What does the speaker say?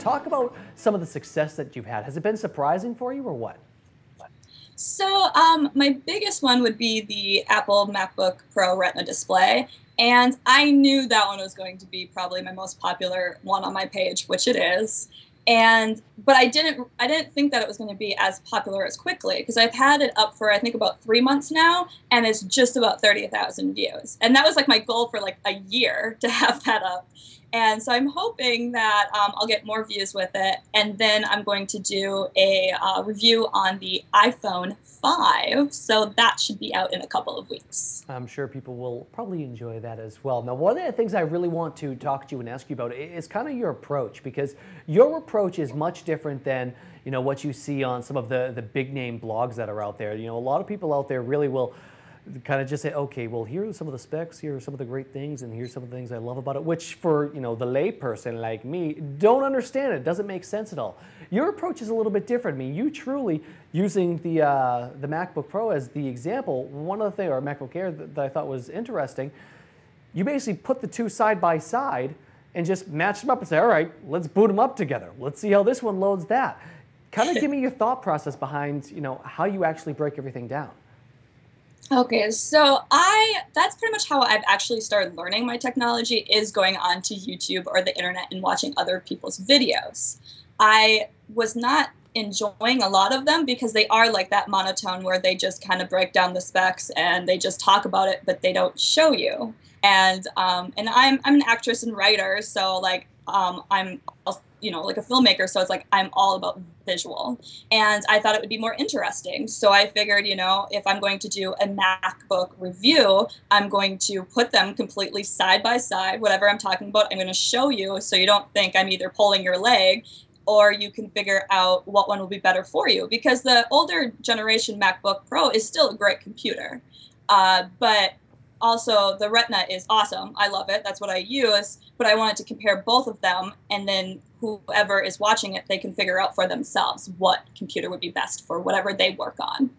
Talk about some of the success that you've had. Has it been surprising for you or what? So, my biggest one would be the Apple MacBook Pro Retina display. And I knew that one was going to be probably my most popular one on my page, which it is. But I didn't think that it was going to be as popular as quickly because I've had it up for I think about 3 months now, and it's just about 30,000 views. And that was like my goal for like a year to have that up. And so I'm hoping that I'll get more views with it. And then I'm going to do a review on the iPhone 5. So that should be out in a couple of weeks. I'm sure people will probably enjoy that as well. Now, one of the things I really want to talk to you and ask you about is kind of your approach, because your approach is much different than what you see on some of the big name blogs that are out there. A lot of people out there really will kind of just say, okay, well, here are some of the specs, here are some of the great things, and here's some of the things I love about it, which for, the lay person like me, don't understand it, doesn't make sense at all. Your approach is a little bit different. I mean, you truly, using the MacBook Pro as the example, one of the things, or MacBook Air that I thought was interesting, you basically put the two side by side and just match them up and say, all right, let's boot them up together. Let's see how this one loads that. Kind of give me your thought process behind, how you actually break everything down. Okay, so that's pretty much how I've actually started learning my technology is going onto YouTube or the internet and watching other people's videos. I was not enjoying a lot of them because they are like that monotone where they just kind of break down the specs and they just talk about it, but they don't show you. And I'm an actress and writer, so like I'm like a filmmaker, so it's like I'm all about visual. And I thought it would be more interesting. So I figured, if I'm going to do a MacBook review, I'm going to put them completely side by side. Whatever I'm talking about, I'm going to show you so you don't think I'm either pulling your leg or you can figure out what one will be better for you. Because the older generation MacBook Pro is still a great computer. But also, the Retina is awesome. I love it. That's what I use. But I wanted to compare both of them, and then whoever is watching it, they can figure out for themselves what computer would be best for whatever they work on.